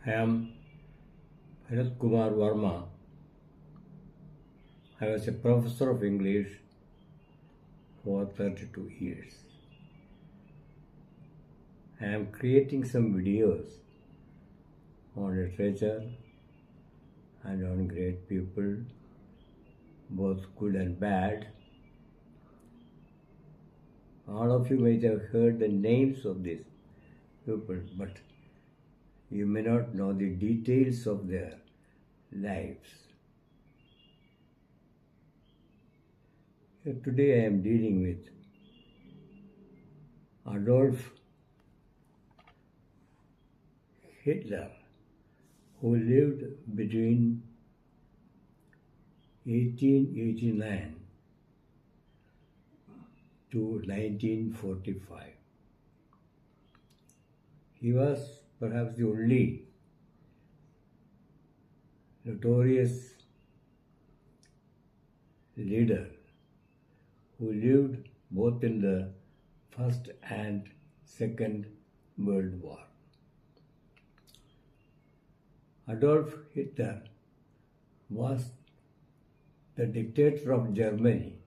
I am Bharat Kumar Verma. I was a professor of English for 32 years. I am creating some videos on literature and on great people, both good and bad. All of you might have heard the names of these people, but you may not know the details of their lives. Today I am dealing with Adolf Hitler, who lived between 1889 to 1945. He was perhaps the only notorious leader who lived both in the First and Second World War. Adolf Hitler was the dictator of Germany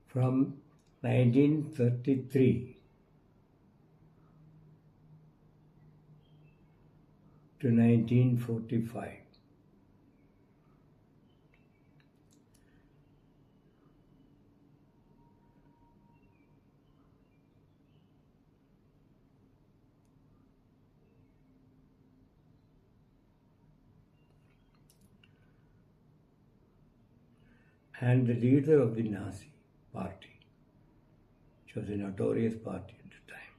from 1933 to 1945. And the leader of the Nazi party, which was a notorious party at the time.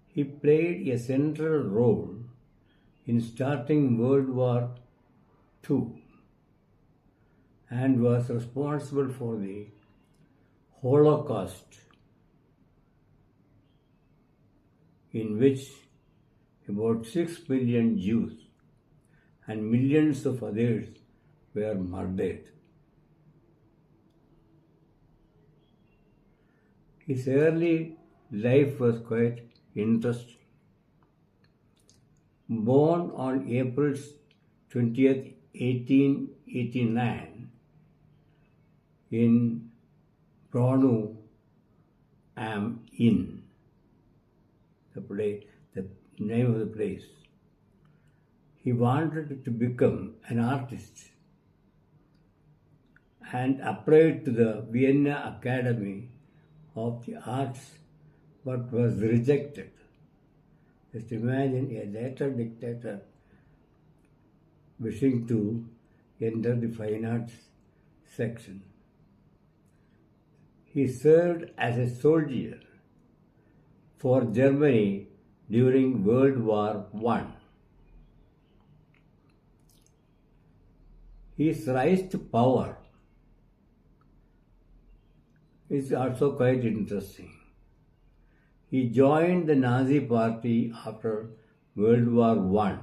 He played a central role in starting World War II and was responsible for the Holocaust, in which about 6 million Jews and millions of others were murdered. His early life was quite interesting. Born on April 20th, 1889 in Braunau am Inn, the name of the place. He wanted to become an artist and applied to the Vienna Academy of the Arts, but was rejected. Just imagine a later dictator wishing to enter the fine arts section. He served as a soldier for Germany during World War I. His rise to power is also quite interesting. He joined the Nazi party after World War I.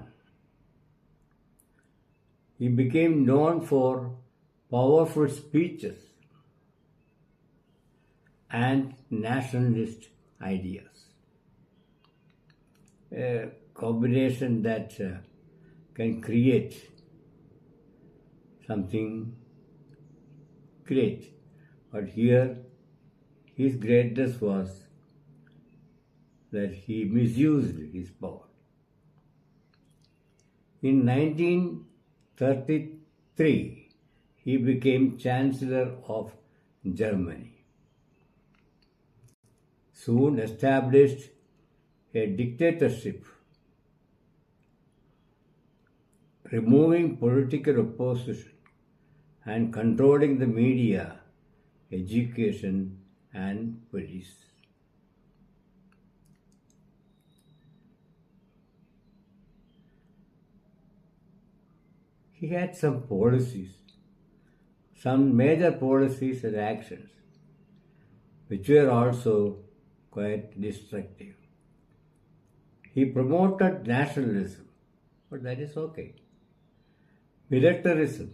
He became known for powerful speeches and nationalist ideas. A combination that can create something great. But here, his greatness was that he misused his power. In 1933, he became Chancellor of Germany. Soon established a dictatorship, removing political opposition and controlling the media, education, and police. He had some policies, some major policies and actions, which were also quite destructive. He promoted nationalism, but that is okay. Militarism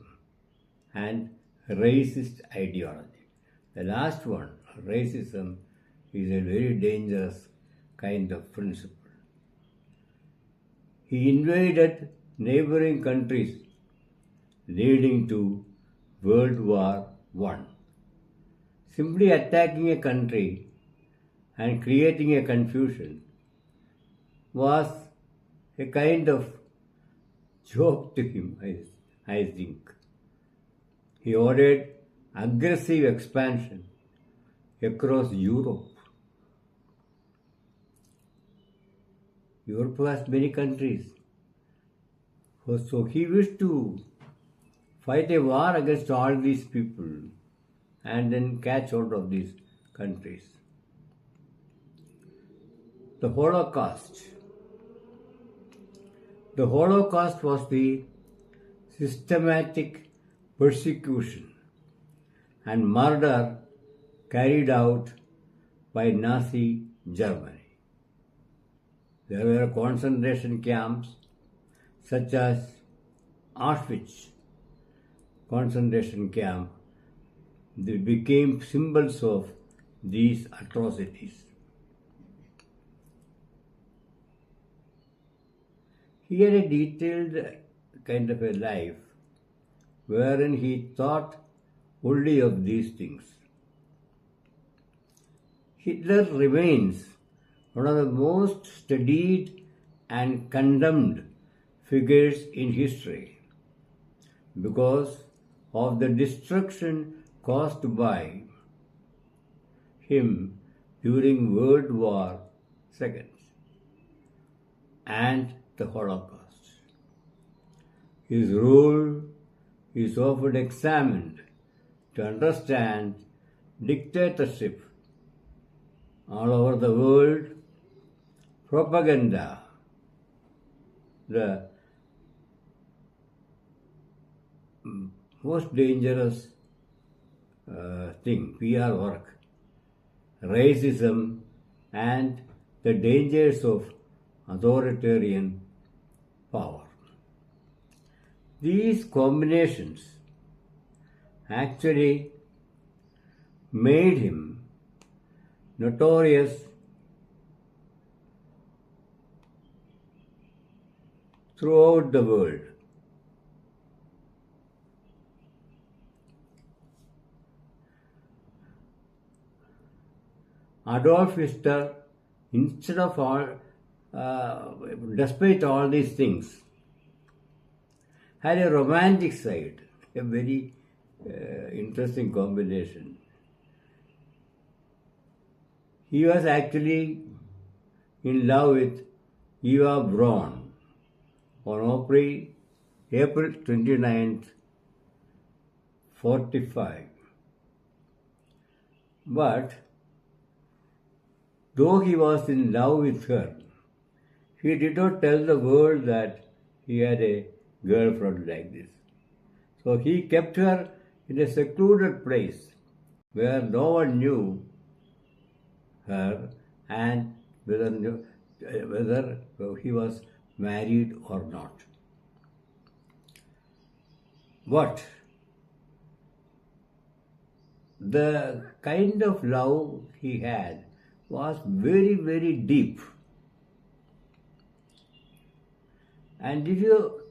and racist ideology. The last one, racism, is a very dangerous kind of principle. He invaded neighboring countries, leading to World War I. Simply attacking a country and creating a confusion was a kind of joke to him, I think. He ordered aggressive expansion across Europe. Europe has many countries. So he wished to fight a war against all these people and then catch hold of these countries. The Holocaust. The Holocaust was the systematic persecution and murder carried out by Nazi Germany. There were concentration camps such as Auschwitz concentration camp. They became symbols of these atrocities. He had a detailed kind of a life wherein he thought only of these things. Hitler remains one of the most studied and condemned figures in history because of the destruction caused by him during World War II and the Holocaust. His role is often examined to understand dictatorship all over the world, propaganda, the most dangerous thing, PR work, racism, and the dangers of authoritarian power. These combinations actually made him notorious throughout the world. Adolf Hitler, instead of despite all these things, had a romantic side, a very interesting combination. He was actually in love with Eva Braun on April 29th, 1945. But though he was in love with her, he did not tell the world that he had a girlfriend like this. So he kept her in a secluded place where no one knew her and whether he was married or not. But the kind of love he had was very, very deep. And if you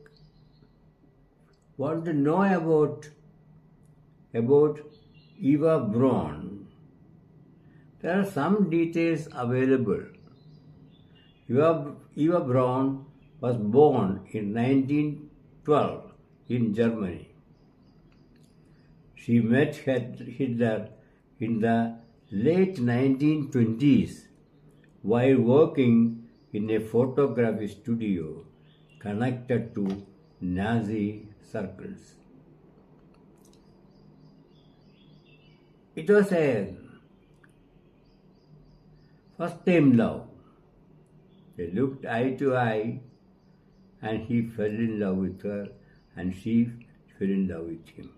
want to know about Eva Braun, there are some details available. Eva Braun was born in 1912 in Germany. She met Hitler in the late 1920s while working in a photography studio connected to Nazi circles. It was a first-time love. They looked eye to eye and he fell in love with her and she fell in love with him.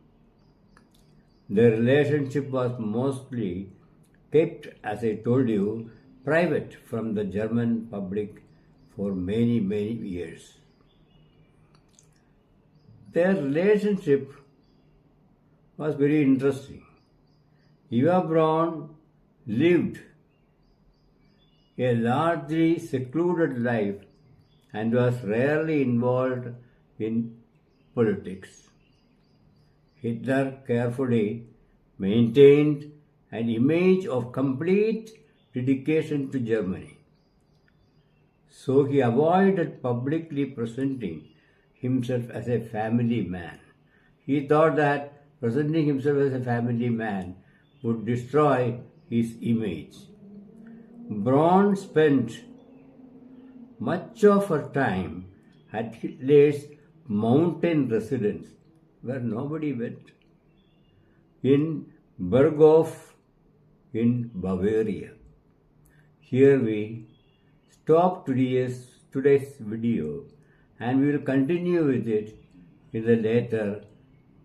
Their relationship was mostly kept, as I told you, private from the German public for many, many years. Their relationship was very interesting. Eva Braun lived a largely secluded life and was rarely involved in politics. Hitler carefully maintained an image of complete dedication to Germany. So he avoided publicly presenting himself as a family man. He thought that presenting himself as a family man would destroy his image. Braun spent much of her time at Hitler's mountain residence, where nobody went, in Berghof in Bavaria. Here we stop today's video, and we will continue with it in the later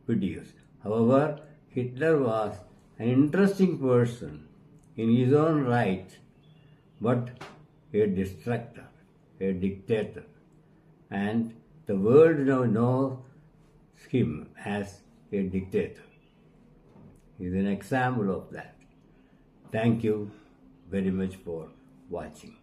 videos. However, Hitler was an interesting person in his own right, but a destructor, a dictator, and the world now knows him as a dictator. He is an example of that. Thank you very much for watching.